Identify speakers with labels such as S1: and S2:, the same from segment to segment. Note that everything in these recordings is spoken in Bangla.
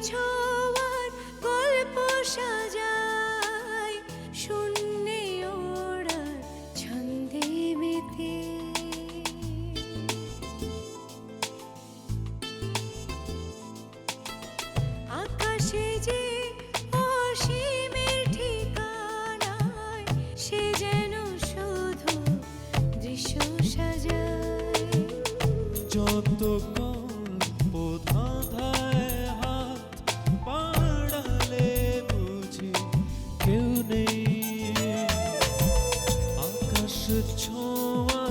S1: ছোঁয়ার গল্প সাজাই শূন্যে ওড়ার ছন্দে মেতে। আকাশে যে অসীমের ঠিকানায় সে যেন শুধু দৃশ্য সাজায়।
S2: যত গল্প ধাঁধায় হাত বাড়ালে বুঝি কেউ নেই, আকাশ ছোঁয়া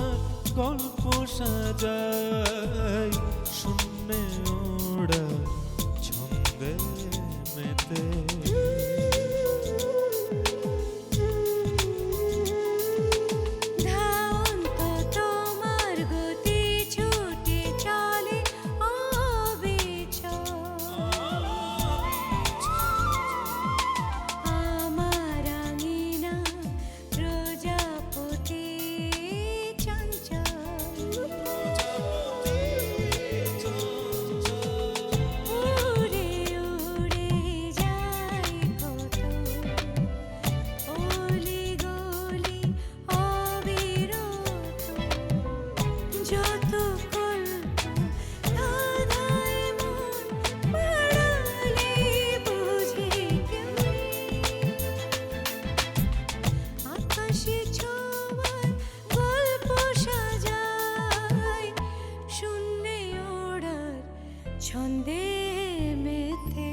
S2: গল্প সাজায় শূন্যে ওড়া ছন্দে মেতে।
S1: ধাওন্ত তোমার গতি ছুটে চলে অবিচল। আমার আঙিনা প্রজাপতি চঞ্চল। উড়ে উড়ে যায় কত অলি গলি অবিরত। যত গল্প ধাঁধায় মন বাড়ালে বুঝি কেউ নেই। আকাশে ছোঁয়ার গল্প সাজাই শূন্যে ওড়ার ছন্দে মেতে।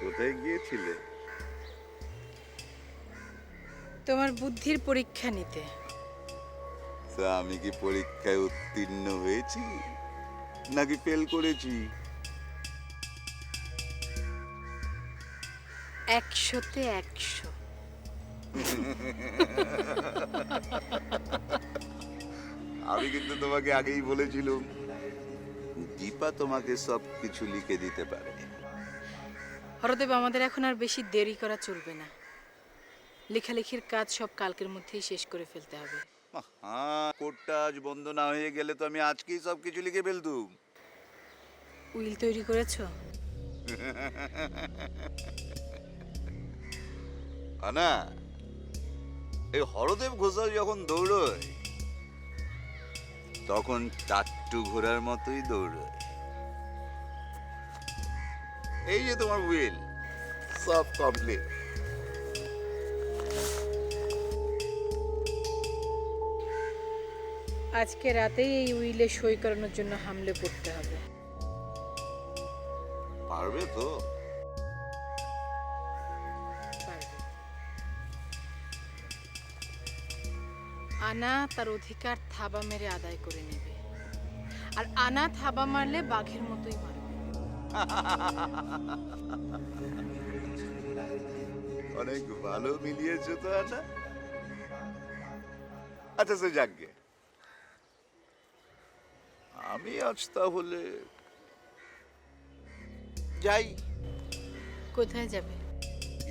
S3: কোথায় গিয়েছিলে?
S4: তোমার বুদ্ধির পরীক্ষা নিতে।
S3: তা আমি কি পরীক্ষায় উত্তীর্ণ হয়েছি নাকি ফেল করেছি?
S4: 100-তে 100।
S3: আমি কিন্তু তোমাকে আগেই বলেছিলাম দীপা তোমাকে সব কিছু লিখে দিতে পারে।
S4: হরদেব, আমাদের এখন আর বেশি দেরি করা চলবে না। লেখালেখির কাজ সব কালকের মধ্যেই শেষ করে ফেলতে হবে।
S3: হ্যাঁ, কোর্টটা আজ বন্ধ না হয়ে গেলে তো আমি আজকেই সব কিছু লিখে ফেলতুম।
S4: উইল তৈরি করেছো?
S3: না, এই হরদেব ঘোষাল যখন দৌড়য় তখন টাট্টু ঘোড়ার মতোই দৌড়য়। এই যে তোমার উইল সব কমপ্লিট।
S4: আজকে রাতেই এই উইলে সই করানোর জন্য হামলে পড়তে হবে।
S3: পারবে তো?
S4: পারবে। আনা তার অধিকার থাবা মেরে আদায় করে নেবে, আর আনা থাবা মারলে বাঘের মতোই মারবে।
S3: অনেক ভালো মিলিয়েছো তো আনা। আচ্ছা সে যাকগে, আমি আজ তাহলে যাই।
S4: কোথায় যাবে?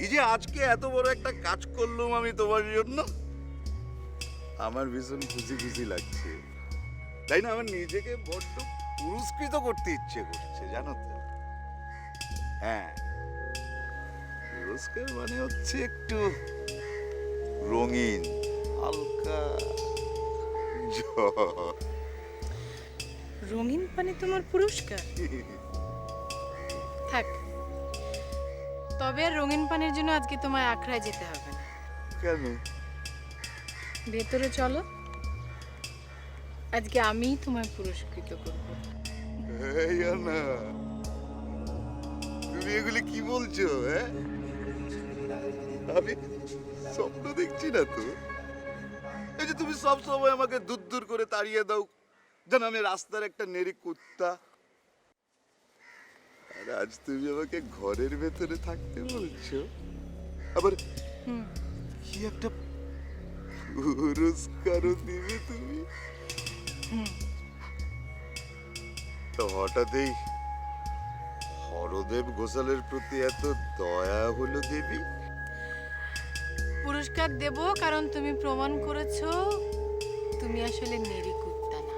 S3: এই যে আজকে এত বড় একটা কাজ করলাম আমি তোমার জন্য, আমার ভীষণ খুশি খুশি লাগছে, তাই না? আমার নিজেকে বড্ড পুরস্কৃত করতে ইচ্ছে করছে, জানো তো? হ্যাঁ, পুরস্কার মানে হচ্ছে একটু রঙিন হালকা ঝড়।
S4: রঙিন পানি তোমার পুরস্কার? থাক, তবে আর রঙিন পানির জন্য আজকে তোমায় আখড়ায় যেতে হবে না।
S3: কেন?
S4: ভেতরে চলো, আজকে আমিই তোমায় পুরস্কৃত করব।
S3: এই আনা, তুমি এগুলি কি বলছো? হ্যাঁ, আমি স্বপ্ন দেখছি না তো? এই যে তুমি সব সময় আমাকে দূর দূর করে তাড়িয়ে দাও, যেন আমি রাস্তার একটা নেড়ি কুত্তা। আর আজ তুমি আমাকে ঘরের ভেতরে থাকতে বলছো, আবার কি একটা পুরস্কারও দিবে তুমি। তো হঠাৎই হরদেব ঘোষালের প্রতি এত দয়া হলো দেবী?
S4: পুরস্কার দেব কারণ তুমি প্রমাণ করেছো তুমি আসলে নেরি কুত্তা না,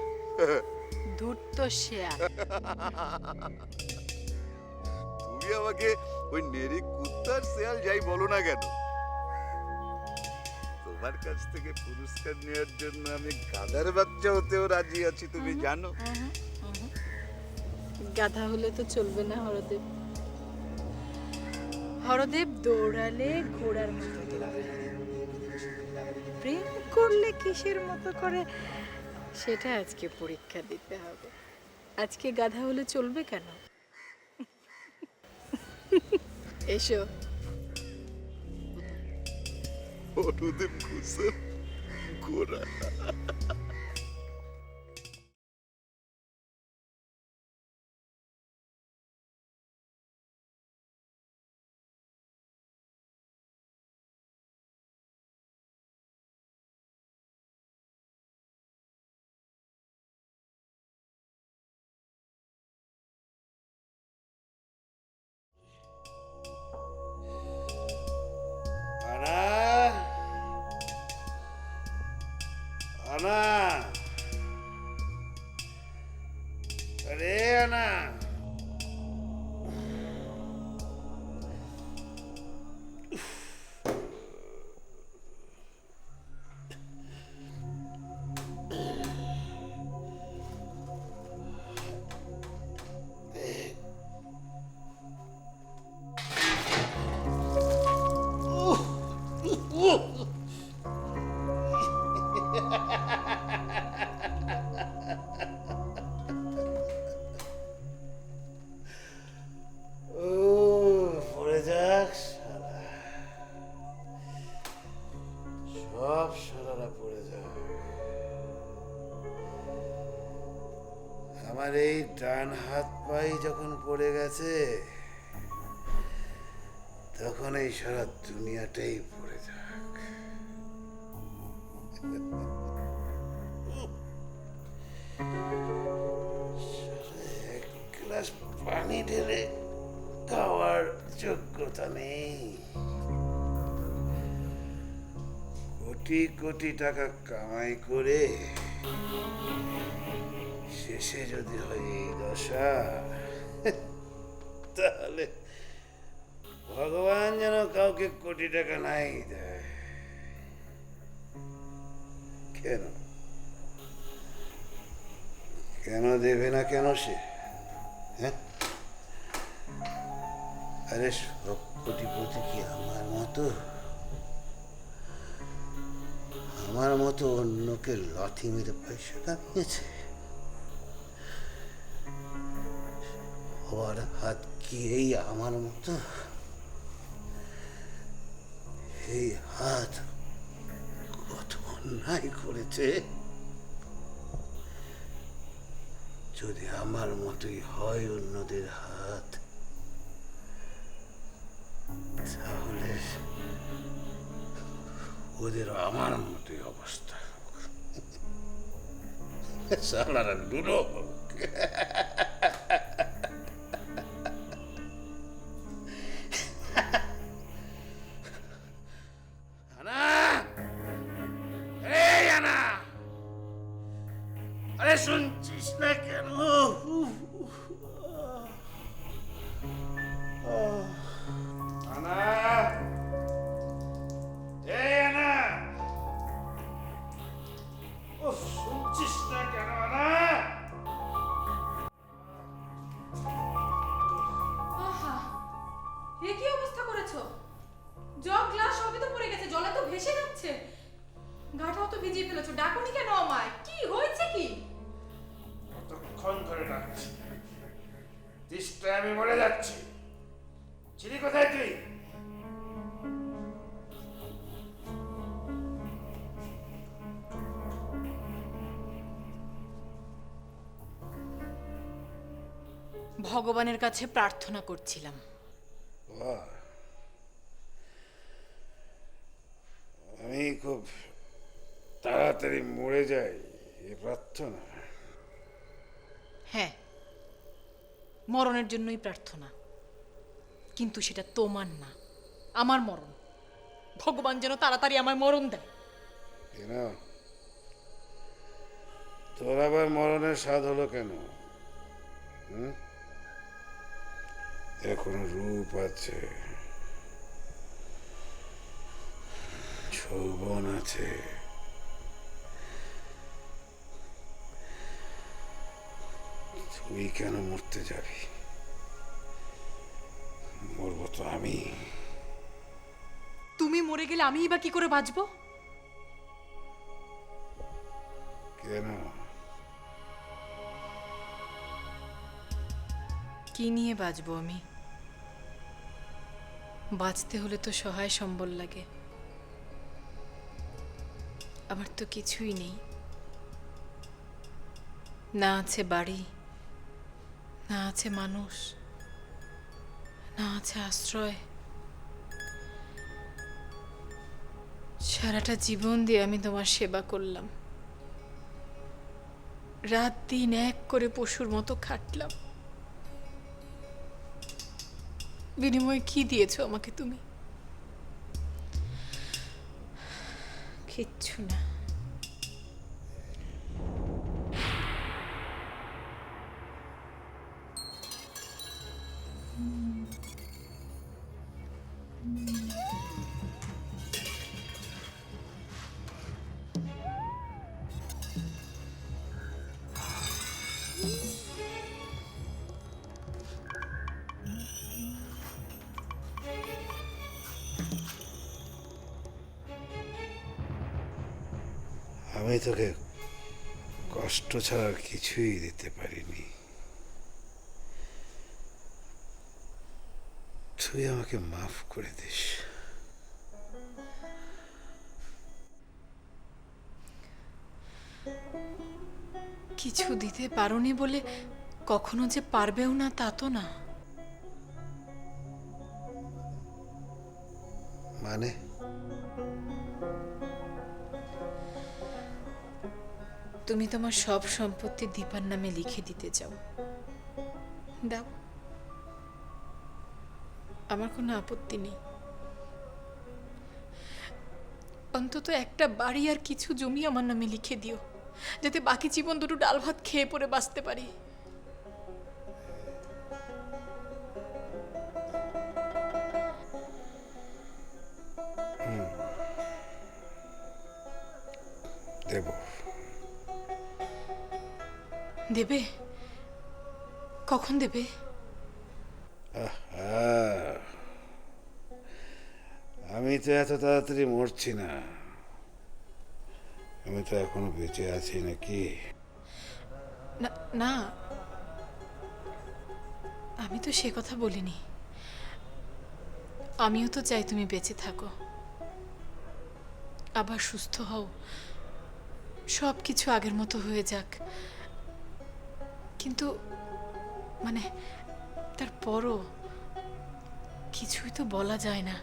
S4: ধূর্ত শেয়াল।
S3: তুমি আমাকে ওই নেরি কুত্তার শেয়াল যাই বলো না কেন, তোমার কাছ থেকে পুরস্কার নেওয়ার জন্য আমি গাধার বাচ্চা হতেও রাজি আছি, তুমি জানো।
S4: গাধা হলে তো চলবে না হরদেব। হরদেব দৌড়ালে ঘোড়ার মতো দৌড়াবে, প্রেম করলে কিসের মতো করে সেটা আজকে পরীক্ষা দিতে হবে। আজকে গাধা হলে চলবে কেন? এসো।
S3: হরদেব ঘোষাল ঘোড়া।
S5: আনা আনা আরে আনা, ও পড়ে যাক শালা, সব শালারা পড়ে যাক। আমার এই ডান হাত পাই যখন পড়ে গেছে, তখন এই সারা দুনিয়াটাই পড়ে যাক। এক গ্লাস পানি ঢেলে খাওয়ার যোগ্যতা নেই, কোটি কোটি টাকা কামাই করে শেষে যদি হয় এই দশা, তাহলে ভগবান যেন কাউকে কোটি টাকা নাই দেয়। কেন কেন দেবে না কেন সে? হ্যাঁ, আরে সব কোটিপতি কি আমার মতো? আমার মতো অন্যকে লাথি মেরে পয়সা কামিয়েছে? সবার হাত কি এই আমার মতো? এই হাত কত অন্যায় করেছে। যদি আমার মতোই হয় অন্যদের হাত, তাহলে ওদের আমার মতোই অবস্থা। সালারা দুটো আরে শুনছিস না কেন? আনা, এই আনা, ও শুনছিস না কেন আনা?
S6: আহা, এ কি অবস্থা করেছো? জগ গ্লাস সবই তো পড়ে গেছে, জলে তো ভেসে যাচ্ছে। গাটাও তো ভিজিয়ে ফেলেছো, ডাকুনি কেন আমায়? কি হয়েছে কি?
S5: কতক্ষণ ধরে ডাকছি, তেষ্টায় আমি মরে যাচ্ছি। ছিলি কোথায় তুই?
S4: ভগবানের কাছে প্রার্থনা করছিলাম।
S5: বাহ, আমি খুব তাড়াতাড়ি মরে যাই এ প্রার্থনা।
S4: হ্যাঁ, মরণের জন্যই প্রার্থনা, কিন্তু সেটা তোমার না, আমার মরণ। ভগবান যেন তাড়াতাড়ি আমার মরণ দেয়।
S5: কেন তোর আবার মরণের স্বাদ হলো কেন? এখনো রূপ আছে, যৌবন আছে, তুই কেন মরতে যাবি? মরবো তো আমি।
S4: তুমি মরে গেলে আমিই বা কি করে বাঁচবো?
S5: কেন?
S4: কি নিয়ে বাঁচবো আমি? বাঁচতে হলে তো সহায় সম্বল লাগে। আমার তো কিছুই নেই। না আছে বাড়ি, না আছে মানুষ, না আছে আশ্রয়। সারাটা জীবন দিয়ে আমি তোমার সেবা করলাম, রাত দিন এক করে পশুর মতো খাটলাম। বিনিময়ে কি দিয়েছো আমাকে তুমি? কিচ্ছু না।
S5: আমি তোকে কষ্ট ছাড়া আর কিছুই দিতে পারিনি। তুই আমাকে মাফ করে দিস।
S4: কিছু দিতে পারোনি বলে কখনো যে পারবেও না তা তো না।
S5: মানে?
S4: তুমি তোমার সব সম্পত্তি দীপার নামে লিখে দিতে চাও, দাও, আমার কোনো আপত্তি নেই। অন্তত একটা বাড়ি আর কিছু জমি আমার নামে লিখে দিও, যাতে বাকি জীবন দুটো ডাল ভাত খেয়ে পরে বাঁচতে পারি।
S5: দেব।
S4: দেবে? কখন দেবে?
S5: আমি তো এত তাড়াতাড়ি মরছি না, আমি তো এখনো বেঁচে আছি নাকি?
S4: না না, আমি তো সে কথা বলিনি। আমিও তো চাই তুমি বেঁচে থাকো, আবার সুস্থ হও, সব কিছু আগের মতো হয়ে যাক। কিন্তু মানে তারপরও কিছুই তো বলা যায় না,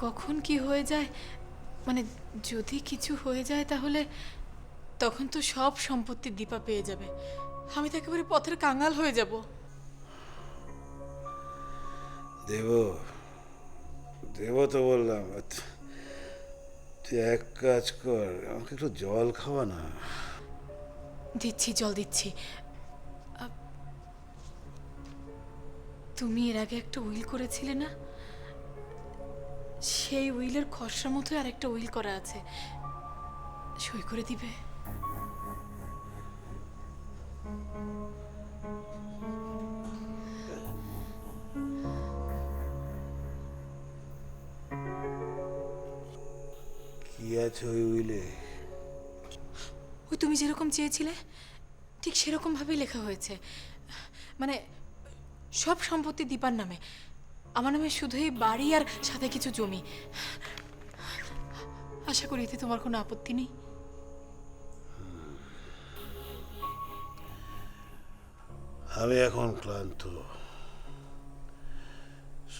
S4: কখন কি হয়ে যায়। মানে যদি কিছু হয়ে যায় তাহলে তখন তো সব সম্পত্তি দীপা পেয়ে যাবে, আমি তো একেবারে পথের কাঙাল হয়ে যাব।
S5: দেব দেব তো বললাম। তুই এক কাজ কর, আমাকে একটু জল খাওয়া না।
S4: দিচ্ছি, জল দিচ্ছি। তুমি এর আগে একটা উইল করেছিলে না? সেই উইলের খসড়া মতো আর একটা উইল করা আছে, সই করে দিবে?
S5: কি আছে ওই উইলে?
S4: ওই তুমি যেরকম চেয়েছিলে ঠিক সেরকম ভাবেই লেখা হয়েছে। মানে সব সম্পত্তি দীপার নামে, আমার নামে শুধু এই বাড়ি আর সাথে কিছু জমি। আশা করি এতে তোমার কোনো আপত্তি নেই।
S5: আমি এখন ক্লান্ত।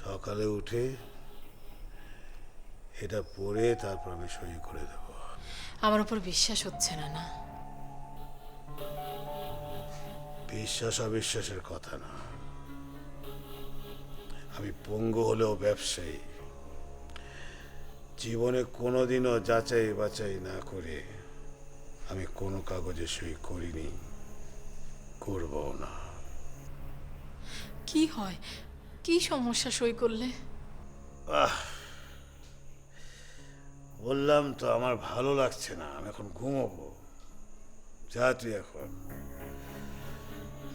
S5: সকালে উঠে এটা পড়ে তারপর আমি সই করে দেব।
S4: আমার উপর বিশ্বাস হচ্ছে না। না,
S5: বিশ্বাস অবিশ্বাসের কথা না। আমি পঙ্গু হলেও ব্যবসায়ী। জীবনে কোনোদিনও যাচাই বাছাই না করে আমি কোনো কাগজে সই করিনি, করবও না।
S4: কি হয়, কি সমস্যা সই করলে?
S5: বললাম তো আমার ভালো লাগছে না, আমি এখন ঘুমোবো। যা তুই এখন,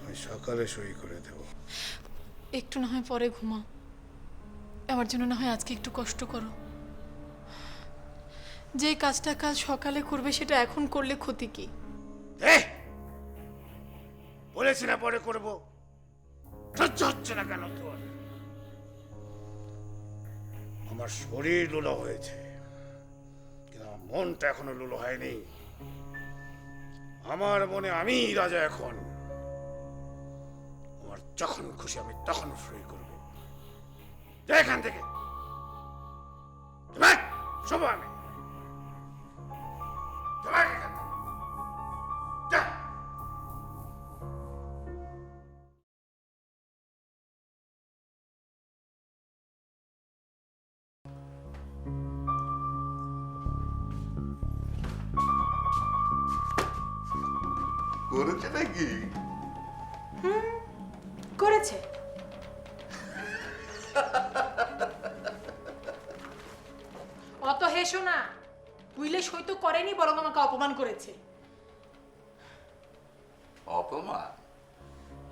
S5: আমি সকালে সই করে দেব।
S4: একটু না হয় পরে ঘুমাও, আমার জন্য না হয় আজকে একটু কষ্ট করো। যে কাজটা কাল সকালে করবে সেটা এখন করলে ক্ষতি কি?
S5: বলেছি না পরে করব। সহ্য হচ্ছে না কেন তোর? আমার শরীর লুলো হয়েছে, কিন্তু আমার মনটা এখনো লুলো হয়নি। আমার মনে আমি রাজা এখন। আমার যখন খুশি আমি তখন সই করব। যা এখান থেকে, শোভা আমি এখান থেকে যা।
S3: করেছে নাকি?
S6: করেছে। অত হেসো না, উইলে সই তো করেনি, বরং আমাকে অপমান করেছে।
S3: অপমান?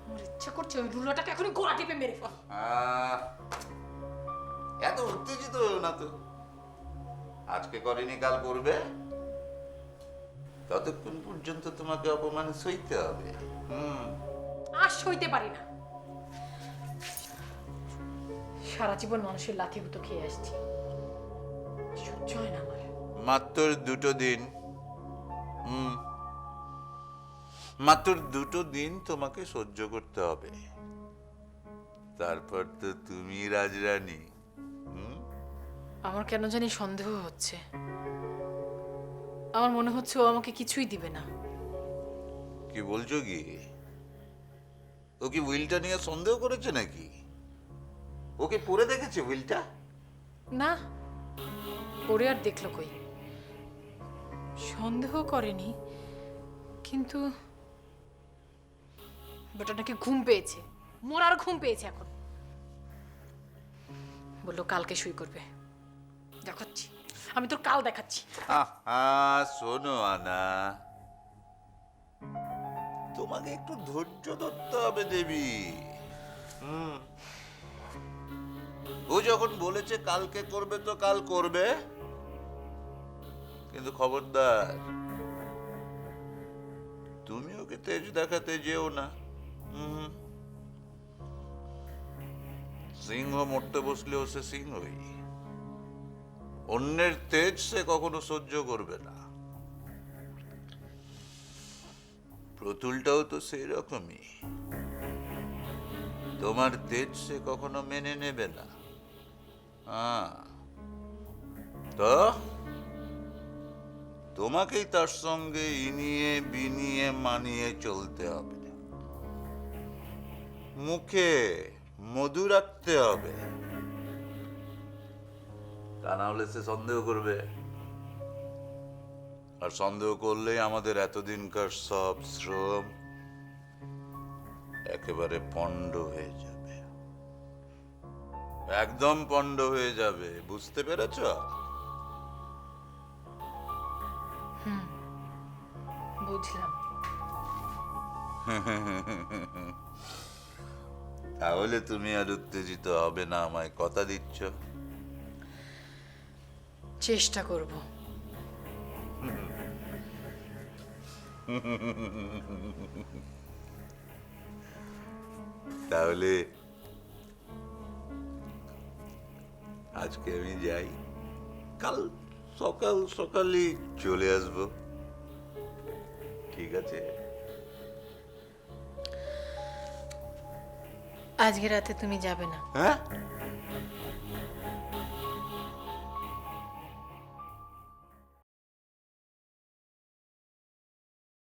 S6: আমার ইচ্ছা করছে ওই রুলোটাকে এখনই গোড়া টিপে মেরে ফেল।
S3: এত উত্তেজিত হও না তো। আজকে করেনি, কাল করবে। ততক্ষণ পর্যন্ত তোমাকে অপমান সইতে হবে।
S6: আর সইতে পারি না। সারা জীবন মানুষের লাথিভূত খেয়ে আসছি, সহ্য হয় না আমার।
S3: মাত্র 2 দিন, মাত্র 2 দিন তোমাকে সহ্য করতে হবে। তারপর তো তুমি রাজরানী।
S4: আমার কেন জানি সন্দেহ হচ্ছে। আমার মনে হচ্ছে ও আমাকে কিছুই দিবে না।
S3: কি বলছো কি? ও কি উইলটা নিয়ে সন্দেহ করেছে নাকি? ওকে পড়ে দেখেছে উইলটা?
S4: না, পরে আর দেখলো কই। সন্দেহ করেনি, কিন্তু বেটা নাকি ঘুম পেয়েছে। মোর আর ঘুম পেয়েছে এখন। বললো কালকে সই করবে। দেখাচ্ছি, আমি তোর কাল দেখাচ্ছি।
S3: শোনো আনা, তোমাকে একটু ধৈর্য ধরতে হবে দেবী। ও যখন বলেছে কালকে করবে তো কাল করবে, কিন্তু খবরদার তুমি ওকে তেজ দেখাতে যেও না। সিংহ মরতে বসলেও সে সিংহই। অন্যের তেজ সে কখনো সহ্য করবে না। প্রতুলটাও তো সেই রকমই। তোমার তেজ সে কখনো মেনে নেবে না। তো তোমাকেই তার সঙ্গে ইনিয়ে বিনিয়ে মানিয়ে চলতে হবে। মুখে মধু রাখতে হবে, তা না হলে সে সন্দেহ করবে। আর সন্দেহ করলেই আমাদের এতদিনকার সব শ্রম একেবারে পণ্ড হয়ে যাবে। একদম পণ্ড হয়ে যাবে, বুঝতে পেরেছ?
S4: বুঝলাম।
S3: তাহলে তুমি আর উত্তেজিত হবে না, আমায় কথা দিচ্ছ?
S4: চেষ্টা করব।
S3: তাহলে আজকে আমি যাই, কাল সকাল সকালই চলে আসব, ঠিক আছে?
S4: আজকে রাতে তুমি যাবে না।
S3: হ্যাঁ